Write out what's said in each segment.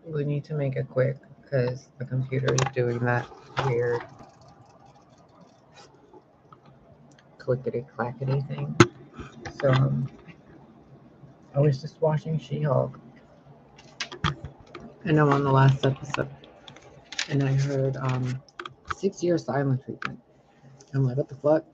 We need to make it quick because the computer is doing that weird clickety clackety thing. So I was just watching She-Hulk, and I'm on the last episode, and I heard 6-year silent treatment. I'm like, what the fuck?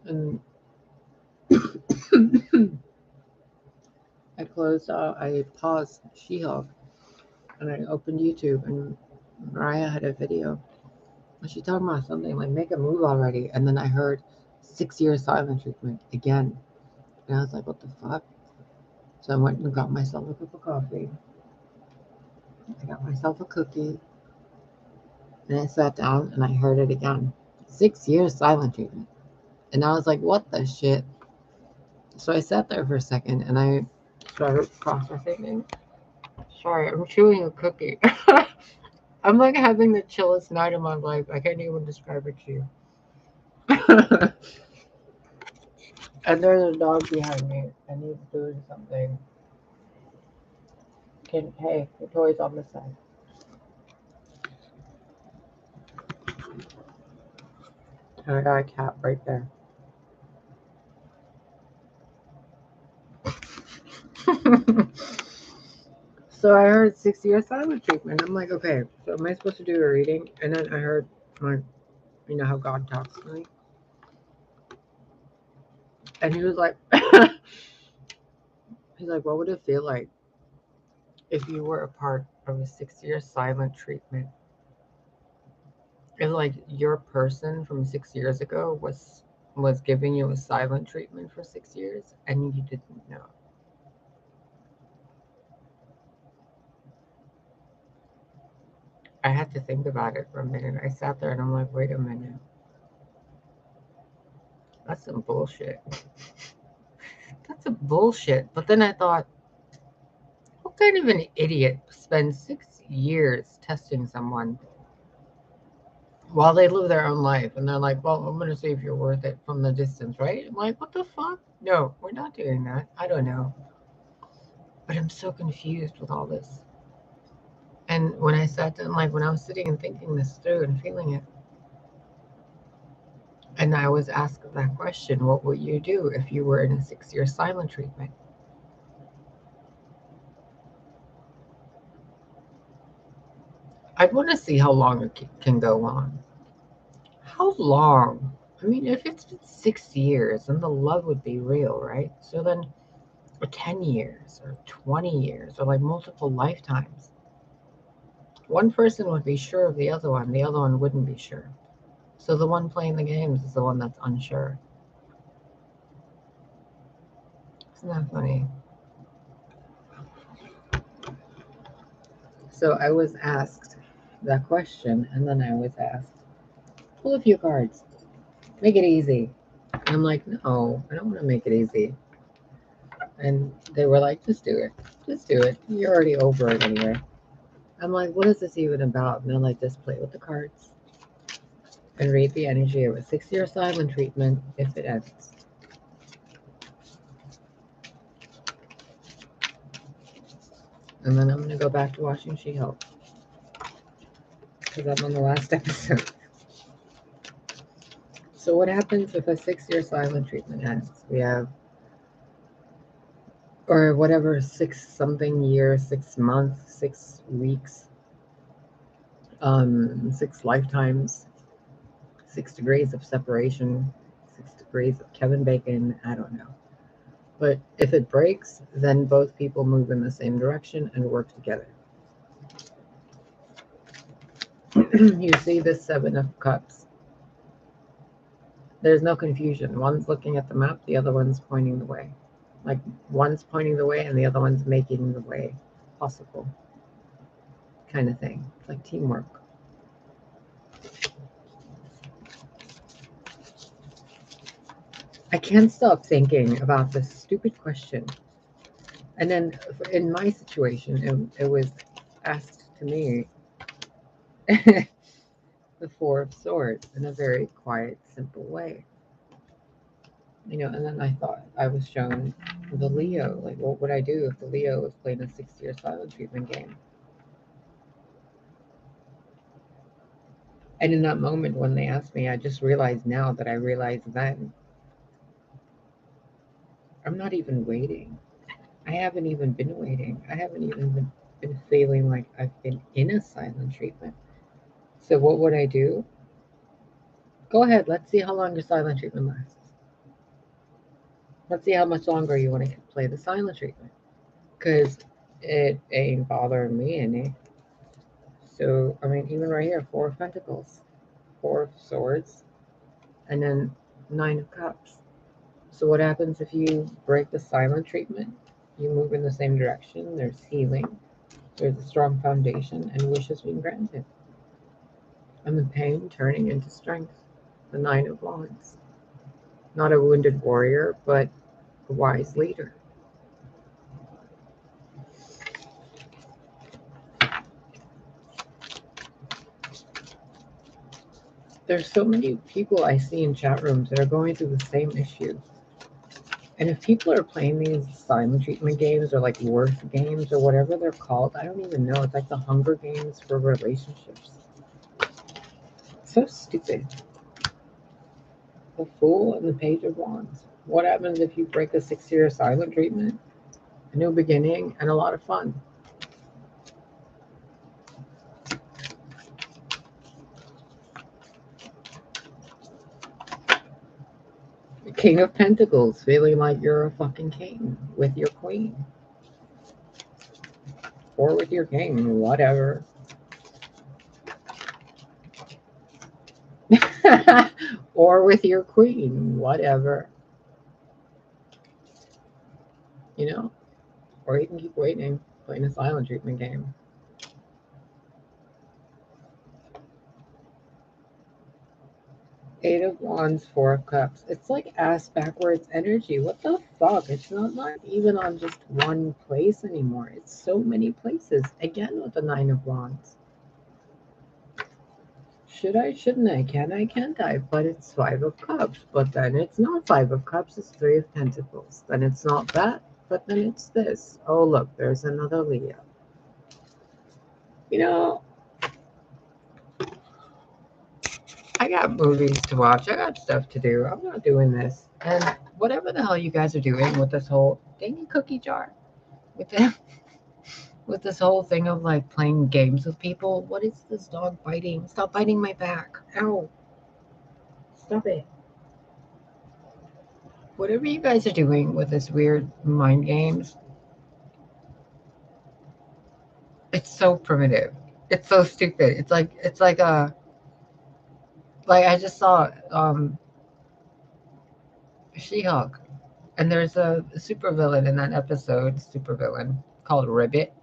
And I paused She-Hulk, and I opened YouTube, and Mariah had a video. And she talking about something like, make a move already. And then I heard 6-year silent treatment again. And I was like, what the fuck? So I went and got myself a cup of coffee. I got myself a cookie. And I sat down and I heard it again. 6 years silent treatment. And I was like, what the shit? So I sat there for a second and I started processing. Sorry, I'm chewing a cookie. I'm like having the chillest night of my life. I can't even describe it to you. And there's a dog behind me and he's doing something. Hey, the toy's on the side. And I got a cat right there. So I heard 6-year silent treatment. I'm like, okay, so am I supposed to do a reading? And then I heard you know how God talks to me? And he was like, he's like, what would it feel like if you were a part of a 6-year silent treatment? It's like your person from 6 years ago was giving you a silent treatment for 6 years and you didn't know. I had to think about it for a minute. I sat there and I'm like, wait a minute. That's some bullshit. That's some bullshit. But then I thought, what kind of an idiot spends 6 years testing someone while they live their own life? And they're like, well, I'm going to see if you're worth it from the distance, right? I'm like, what the fuck? No, we're not doing that. I don't know. But I'm so confused with all this. And when I sat down, like when I was sitting and thinking this through and feeling it, and I was asked that question, what would you do if you were in a 6-year silent treatment? I'd want to see how long it can go on. How long? I mean, if it's been 6 years, then the love would be real, right? So then, or 10 years, or 20 years, or like multiple lifetimes. One person would be sure of the other one wouldn't be sure. So the one playing the games is the one that's unsure. Isn't that funny? So I was asked that question, and then I was asked, pull a few cards, make it easy. And I'm like, no, I don't want to make it easy. And they were like, just do it. Just do it. You're already over it anyway. I'm like, what is this even about? And they're like, just play with the cards and read the energy of a 6-year silent treatment if it ends. And then I'm going to go back to watching She-Hulk because I'm on the last episode. So what happens if a 6-year silent treatment ends? We have, or whatever, 6-something years, 6 months, 6 weeks, 6 lifetimes, 6 degrees of separation, 6 degrees of Kevin Bacon, I don't know. But if it breaks, then both people move in the same direction and work together. You see this 7 of Cups. There's no confusion. One's looking at the map, the other one's pointing the way. Like one's pointing the way and the other one's making the way possible. Kind of thing. It's like teamwork. I can't stop thinking about this stupid question. And then in my situation, it was asked to me the 4 of Swords in a very quiet, simple way. You know, and then I thought I was shown The Leo, like, what would I do if the Leo was playing a 6-year silent treatment game? And in that moment when they asked me, I just realized now that I realized then, I'm not even waiting. I haven't even been waiting. I haven't even been feeling like I've been in a silent treatment. So what would I do? Go ahead, let's see how long your silent treatment lasts. Let's see how much longer you want to play the silent treatment. Because it ain't bothering me any. So, I mean, even right here, 4 of Pentacles, 4 of Swords, and then 9 of Cups. So what happens if you break the silent treatment? You move in the same direction. There's healing. There's a strong foundation, and wishes being granted. And the pain turning into strength. The 9 of Wands. Not a wounded warrior, but a wise leader. There's so many people I see in chat rooms that are going through the same issue. And if people are playing these silent treatment games or like worth games or whatever they're called, I don't even know. It's like the Hunger Games for relationships. So stupid. The Fool and the Page of Wands. What happens if you break a 6-year silent treatment? A new beginning and a lot of fun. The King of Pentacles, feeling like you're a fucking king with your queen. Or with your king, whatever. Or with your queen, whatever. You know? Or you can keep waiting, playing a silent treatment game. Eight of Wands, 4 of Cups. It's like ass backwards energy. What the fuck? It's not even on just one place anymore. It's so many places. Again with the 9 of Wands. Should I, shouldn't I, can I, can't I? But it's 5 of Cups. But then it's not 5 of Cups, it's 3 of Pentacles. Then it's not that, but then it's this. Oh look, there's another Leo. You know, I got movies to watch. I got stuff to do. I'm not doing this. And whatever the hell you guys are doing with this whole dang cookie jar, with with this whole thing of like playing games with people. What is this dog biting? Stop biting my back. Ow. Stop it. Whatever you guys are doing with this weird mind games, it's so primitive. It's so stupid. It's like a like I just saw She-Hulk. And there's a supervillain in that episode, supervillain, called Ribbit.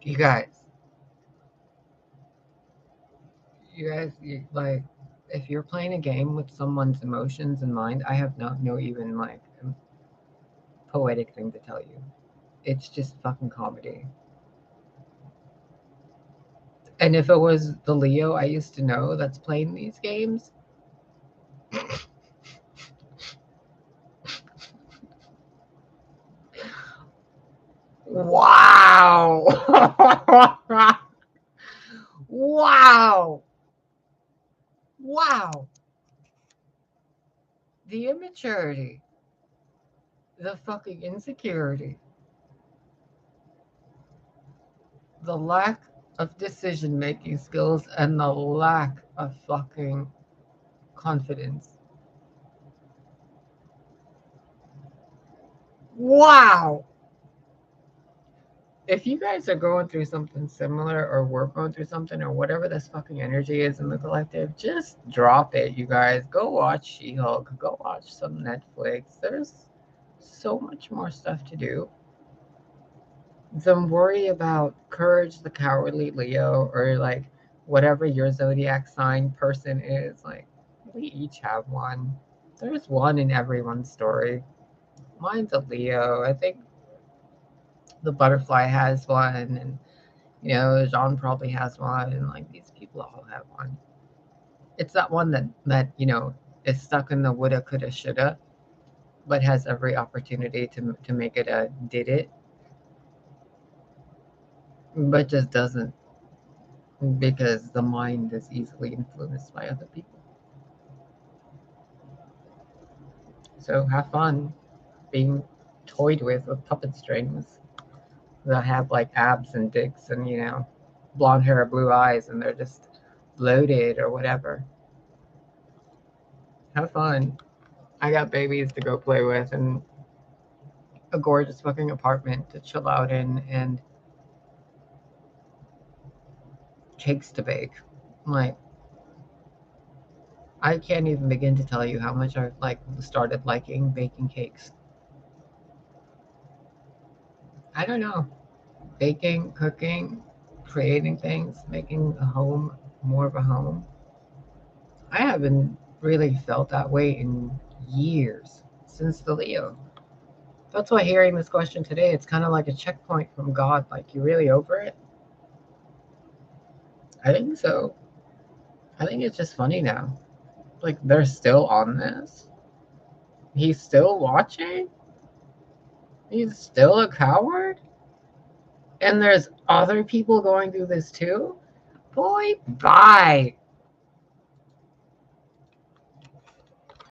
You guys, like, if you're playing a game with someone's emotions in mind, I have no even like poetic thing to tell you. It's just fucking comedy. And if it was the Leo I used to know that's playing these games, wow. Wow. Wow. The immaturity, the fucking insecurity, the lack of decision making skills, and the lack of fucking confidence. Wow. If you guys are going through something similar, or we're going through something, or whatever this fucking energy is in the collective, just drop it, you guys. Go watch She-Hulk. Go watch some Netflix. There's so much more stuff to do than worry about Courage the Cowardly Leo, or like whatever your zodiac sign person is. Like, we each have one. There's one in everyone's story. Mine's a Leo. I think the butterfly has one, and Jean probably has one, and like these people all have one. It's that one that is stuck in the woulda, coulda, shoulda, but has every opportunity to make it a did it, but just doesn't, because the mind is easily influenced by other people. So have fun being toyed with puppet strings that have like abs and dicks and blonde hair or blue eyes, and they're just bloated or whatever. Have fun. I got babies to go play with and a gorgeous fucking apartment to chill out in and cakes to bake. Like, I can't even begin to tell you how much I've started liking baking cakes. I don't know. Baking, cooking, creating things, making a home more of a home. I haven't really felt that way in years since the Leo. That's why hearing this question today, it's kind of like a checkpoint from God. Like, you really over it? I think so. I think it's just funny now. Like, they're still on this. He's still watching. He's still a coward. And there's other people going through this too. Boy, bye.